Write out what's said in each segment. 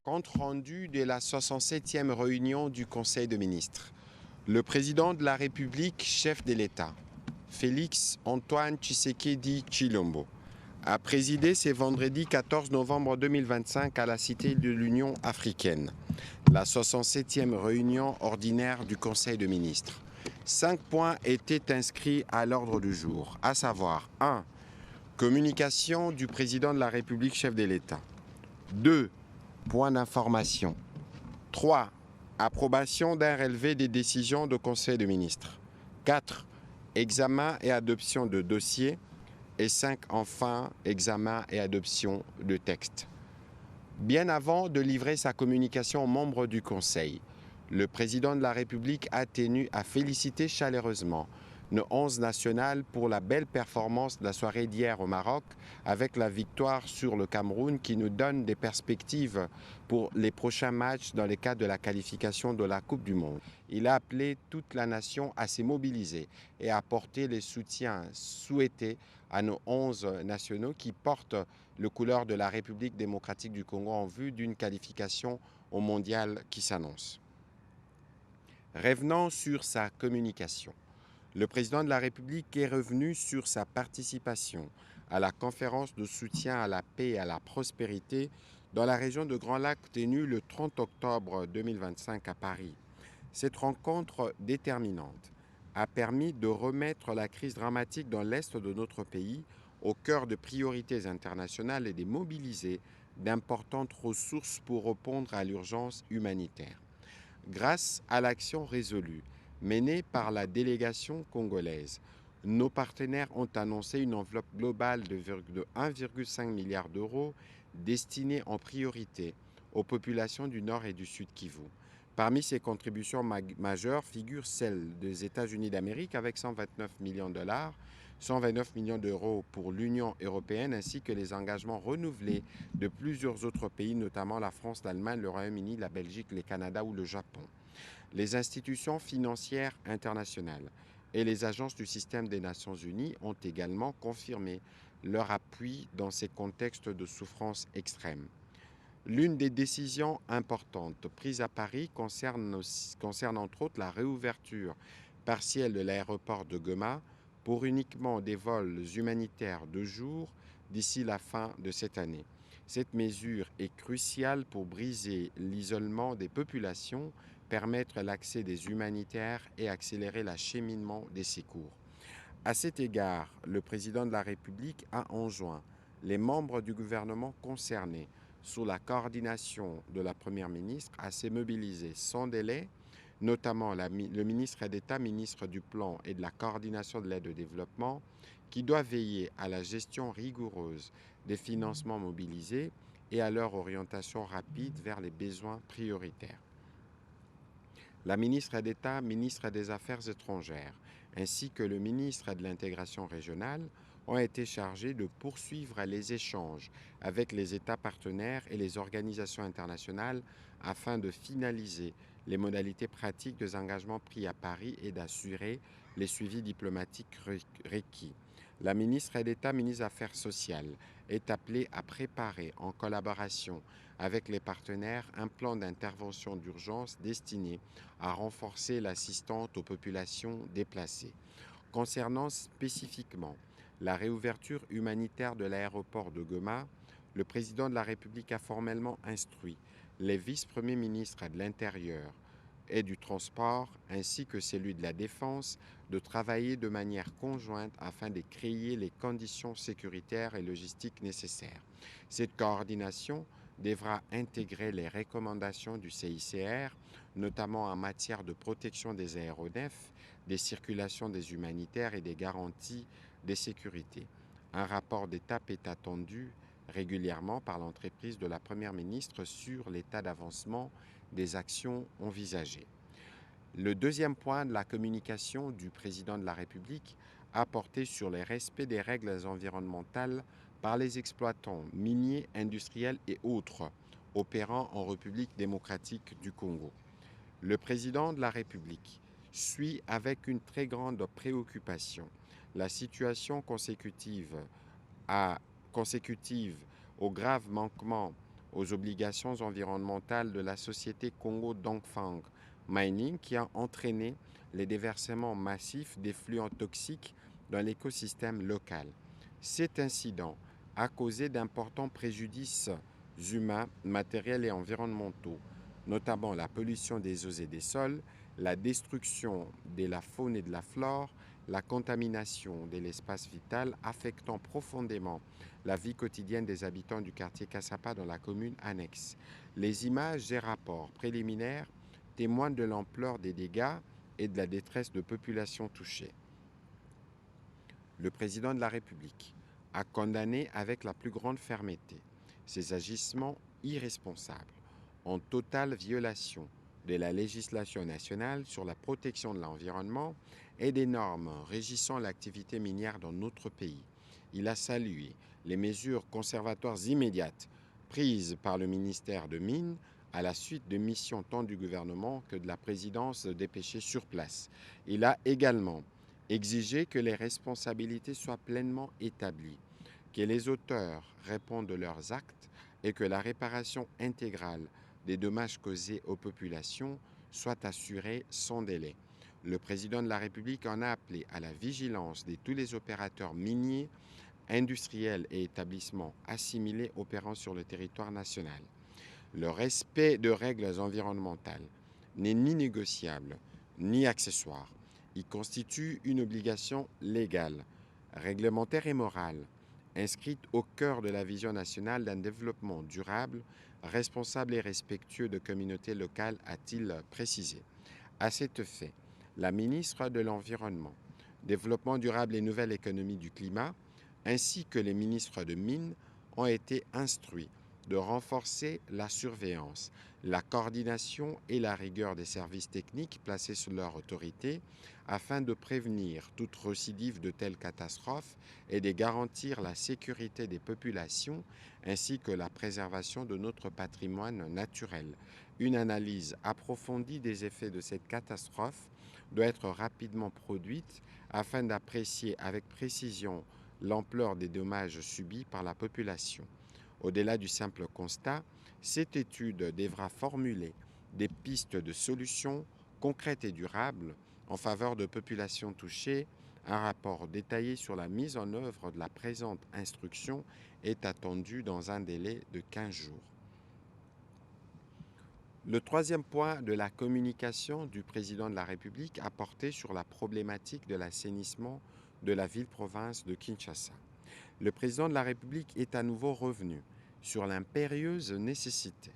Compte rendu de la 67e réunion du Conseil des ministres. Le président de la République, chef de l'État, Félix Antoine Tshisekedi Tshilombo, a présidé ce vendredi 14 novembre 2025 à la Cité de l'Union africaine, la 67e réunion ordinaire du Conseil des ministres. 5 points étaient inscrits à l'ordre du jour, à savoir 1. Communication du président de la République, chef de l'État. 2. Point d'information. 3. Approbation d'un relevé des décisions du Conseil des ministres. 4. Examen et adoption de dossiers. Et 5. Enfin, examen et adoption de textes. Bien avant de livrer sa communication aux membres du Conseil, le président de la République a tenu à féliciter chaleureusement nos 11 nationales pour la belle performance de la soirée d'hier au Maroc avec la victoire sur le Cameroun qui nous donne des perspectives pour les prochains matchs dans le cadre de la qualification de la Coupe du Monde. Il a appelé toute la nation à se mobiliser et à apporter les soutiens souhaités à nos 11 nationaux qui portent le couleur de la République démocratique du Congo en vue d'une qualification au mondial qui s'annonce. Revenons sur sa communication. Le président de la République est revenu sur sa participation à la conférence de soutien à la paix et à la prospérité dans la région de Grand Lac tenue le 30 octobre 2025 à Paris. Cette rencontre déterminante a permis de remettre la crise dramatique dans l'est de notre pays au cœur de priorités internationales et de mobiliser d'importantes ressources pour répondre à l'urgence humanitaire. Grâce à l'action résolue menée par la délégation congolaise, nos partenaires ont annoncé une enveloppe globale de 1,5 milliard d'euros destinée en priorité aux populations du Nord et du Sud Kivu. Parmi ces contributions majeures figurent celles des États-Unis d'Amérique avec 129 millions de dollars, 129 millions d'euros pour l'Union européenne ainsi que les engagements renouvelés de plusieurs autres pays, notamment la France, l'Allemagne, le Royaume-Uni, la Belgique, le Canada ou le Japon. Les institutions financières internationales et les agences du système des Nations Unies ont également confirmé leur appui dans ces contextes de souffrance extrême. L'une des décisions importantes prises à Paris concerne entre autres la réouverture partielle de l'aéroport de Goma pour uniquement des vols humanitaires de jour d'ici la fin de cette année. Cette mesure est cruciale pour briser l'isolement des populations, permettre l'accès des humanitaires et accélérer l'acheminement des secours. À cet égard, le président de la République a enjoint les membres du gouvernement concernés sous la coordination de la Première ministre à se mobiliser sans délai, notamment le ministre d'État, ministre du Plan et de la coordination de l'aide au développement, qui doit veiller à la gestion rigoureuse des financements mobilisés et à leur orientation rapide vers les besoins prioritaires. La ministre d'État, ministre des Affaires étrangères, ainsi que le ministre de l'Intégration régionale ont été chargés de poursuivre les échanges avec les États partenaires et les organisations internationales afin de finaliser les modalités pratiques des engagements pris à Paris et d'assurer les suivis diplomatiques requis. La ministre d'État, ministre des Affaires sociales, est appelée à préparer en collaboration avec les partenaires un plan d'intervention d'urgence destiné à renforcer l'assistance aux populations déplacées. Concernant spécifiquement la réouverture humanitaire de l'aéroport de Goma, le président de la République a formellement instruit les vice-premiers ministres de l'Intérieur et du Transport, ainsi que celui de la Défense, de travailler de manière conjointe afin de créer les conditions sécuritaires et logistiques nécessaires. Cette coordination devra intégrer les recommandations du CICR, notamment en matière de protection des aéronefs, des circulations des humanitaires et des garanties de sécurité. Un rapport d'étape est attendu régulièrement par l'entreprise de la Première ministre sur l'état d'avancement des actions envisagées. Le deuxième point de la communication du président de la République a porté sur le respect des règles environnementales par les exploitants miniers, industriels et autres opérant en République démocratique du Congo. Le président de la République suit avec une très grande préoccupation la situation consécutive au grave manquement aux obligations environnementales de la société Congo Dongfang Mining qui a entraîné les déversements massifs d'effluents toxiques dans l'écosystème local. Cet incident a causé d'importants préjudices humains, matériels et environnementaux, notamment la pollution des eaux et des sols, la destruction de la faune et de la flore, la contamination de l'espace vital, affectant profondément la vie quotidienne des habitants du quartier Kassapa dans la commune annexe. Les images et rapports préliminaires témoignent de l'ampleur des dégâts et de la détresse de populations touchées. Le président de la République a condamné avec la plus grande fermeté ces agissements irresponsables, en totale violation de la législation nationale sur la protection de l'environnement et des normes régissant l'activité minière dans notre pays. Il a salué les mesures conservatoires immédiates prises par le ministère de Mines à la suite de missions tant du gouvernement que de la présidence dépêchée sur place. Il a également exigé que les responsabilités soient pleinement établies, que les auteurs répondent de leurs actes et que la réparation intégrale des dommages causés aux populations soit assurée sans délai. Le président de la République en a appelé à la vigilance de tous les opérateurs miniers, industriels et établissements assimilés opérant sur le territoire national. Le respect de règles environnementales n'est ni négociable ni accessoire. Il constitue une obligation légale, réglementaire et morale, inscrite au cœur de la vision nationale d'un développement durable, responsable et respectueux de communautés locales, a-t-il précisé. À cet fait, la ministre de l'Environnement, Développement durable et Nouvelle économie du climat, ainsi que les ministres de Mines ont été instruits de renforcer la surveillance, la coordination et la rigueur des services techniques placés sous leur autorité afin de prévenir toute récidive de telles catastrophes et de garantir la sécurité des populations ainsi que la préservation de notre patrimoine naturel. Une analyse approfondie des effets de cette catastrophe doit être rapidement produite afin d'apprécier avec précision l'ampleur des dommages subis par la population. Au-delà du simple constat, cette étude devra formuler des pistes de solutions concrètes et durables en faveur de populations touchées. Un rapport détaillé sur la mise en œuvre de la présente instruction est attendu dans un délai de 15 jours. Le troisième point de la communication du président de la République a porté sur la problématique de l'assainissement de la ville-province de Kinshasa. Le président de la République est à nouveau revenu sur l'impérieuse nécessité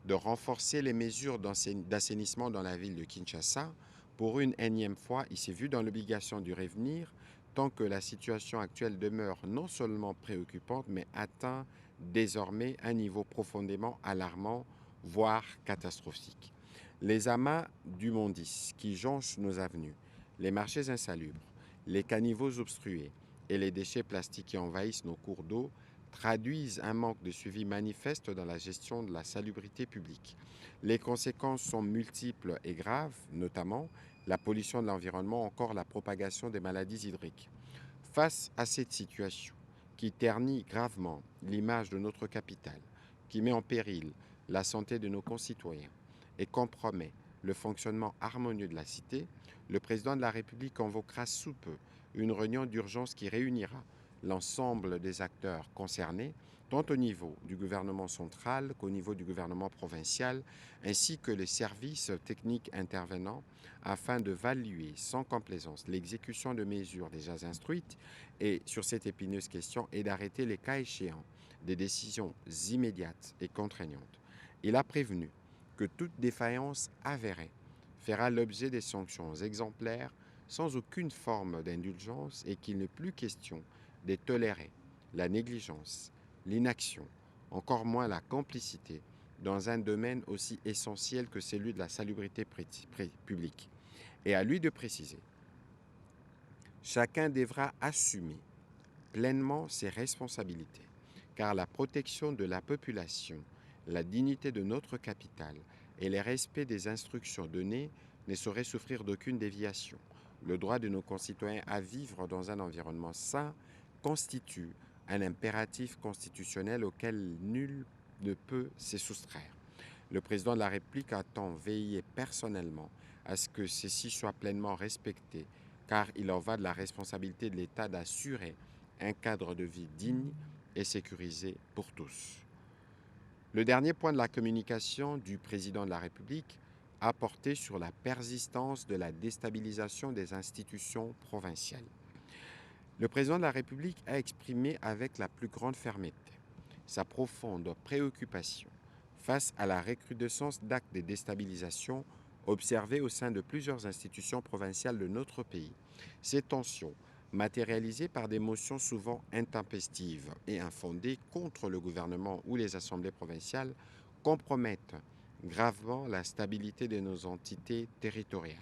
de renforcer les mesures d'assainissement dans la ville de Kinshasa. Pour une énième fois, il s'est vu dans l'obligation d'y revenir tant que la situation actuelle demeure non seulement préoccupante, mais atteint désormais un niveau profondément alarmant, voire catastrophique. Les amas d'immondices qui jonchent nos avenues, les marchés insalubres, les caniveaux obstrués et les déchets plastiques qui envahissent nos cours d'eau traduisent un manque de suivi manifeste dans la gestion de la salubrité publique. Les conséquences sont multiples et graves, notamment la pollution de l'environnement, encore la propagation des maladies hydriques. Face à cette situation qui ternit gravement l'image de notre capitale, qui met en péril la santé de nos concitoyens et compromet le fonctionnement harmonieux de la cité, le président de la République convoquera sous peu une réunion d'urgence qui réunira l'ensemble des acteurs concernés, tant au niveau du gouvernement central qu'au niveau du gouvernement provincial, ainsi que les services techniques intervenants, afin de valuer sans complaisance l'exécution de mesures déjà instruites et sur cette épineuse question et d'arrêter les cas échéants des décisions immédiates et contraignantes. Il a prévenu que toute défaillance avérée fera l'objet des sanctions exemplaires sans aucune forme d'indulgence et qu'il n'est plus question de tolérer la négligence, l'inaction, encore moins la complicité dans un domaine aussi essentiel que celui de la salubrité publique. Et à lui de préciser, chacun devra assumer pleinement ses responsabilités, car la protection de la population, la dignité de notre capitale et le respect des instructions données ne sauraient souffrir d'aucune déviation. Le droit de nos concitoyens à vivre dans un environnement sain constitue un impératif constitutionnel auquel nul ne peut s'y soustraire. Le président de la République entend veiller personnellement à ce que ceci soit pleinement respecté, car il en va de la responsabilité de l'État d'assurer un cadre de vie digne et sécurisé pour tous. Le dernier point de la communication du président de la République a porté sur la persistance de la déstabilisation des institutions provinciales. Le président de la République a exprimé avec la plus grande fermeté sa profonde préoccupation face à la recrudescence d'actes de déstabilisation observés au sein de plusieurs institutions provinciales de notre pays. Ces tensions, matérialisées par des motions souvent intempestives et infondées contre le gouvernement ou les assemblées provinciales, compromettent gravement la stabilité de nos entités territoriales.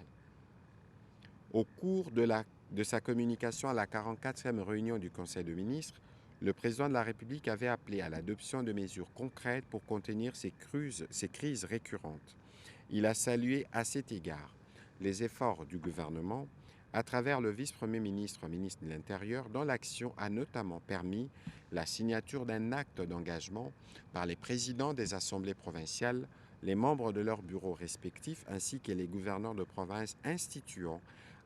Au cours de sa communication à la 44e réunion du Conseil de ministres, le président de la République avait appelé à l'adoption de mesures concrètes pour contenir ces crises récurrentes. Il a salué à cet égard les efforts du gouvernement à travers le vice-premier ministre, ministre de l'Intérieur, dont l'action a notamment permis la signature d'un acte d'engagement par les présidents des assemblées provinciales, les membres de leurs bureaux respectifs ainsi que les gouverneurs de province instituant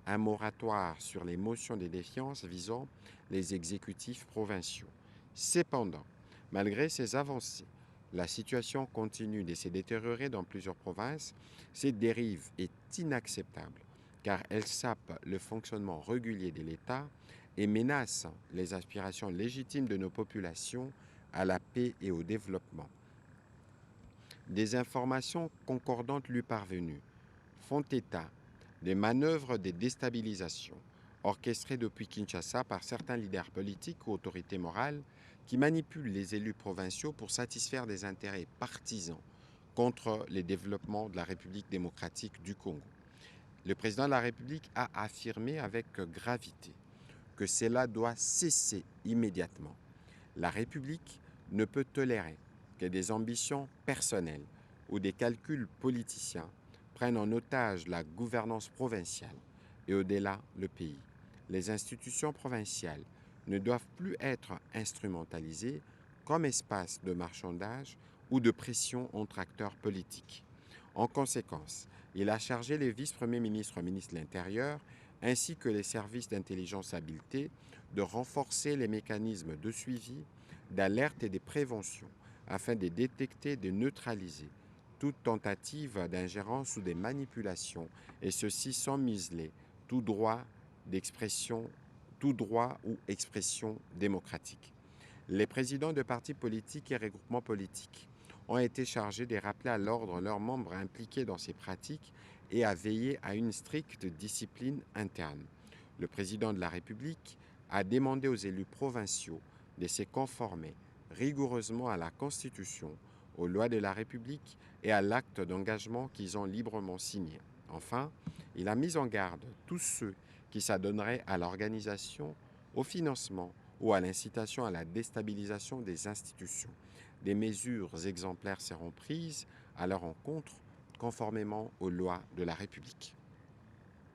un moratoire sur les motions de défiance visant les exécutifs provinciaux. Cependant, malgré ces avancées, la situation continue de se détériorer dans plusieurs provinces. Cette dérive est inacceptable car elle sape le fonctionnement régulier de l'État et menace les aspirations légitimes de nos populations à la paix et au développement. Des informations concordantes lui parvenues font état des manœuvres de déstabilisation orchestrées depuis Kinshasa par certains leaders politiques ou autorités morales qui manipulent les élus provinciaux pour satisfaire des intérêts partisans contre les développements de la République démocratique du Congo. Le président de la République a affirmé avec gravité que cela doit cesser immédiatement. La République ne peut tolérer que des ambitions personnelles ou des calculs politiciens prennent en otage la gouvernance provinciale et au-delà le pays. Les institutions provinciales ne doivent plus être instrumentalisées comme espace de marchandage ou de pression entre acteurs politiques. En conséquence, il a chargé les vice-premiers ministres, ministres de l'Intérieur, ainsi que les services d'intelligence habilités de renforcer les mécanismes de suivi, d'alerte et de prévention afin de détecter et de neutraliser toute tentative d'ingérence ou de manipulation, et ceci sans museler tout droit ou expression démocratique. Les présidents de partis politiques et regroupements politiques ont été chargés de rappeler à l'ordre leurs membres impliqués dans ces pratiques et à veiller à une stricte discipline interne. Le président de la République a demandé aux élus provinciaux de se conformer rigoureusement à la Constitution, aux lois de la République et à l'acte d'engagement qu'ils ont librement signé. Enfin, il a mis en garde tous ceux qui s'adonneraient à l'organisation, au financement ou à l'incitation à la déstabilisation des institutions. Des mesures exemplaires seront prises à leur encontre conformément aux lois de la République.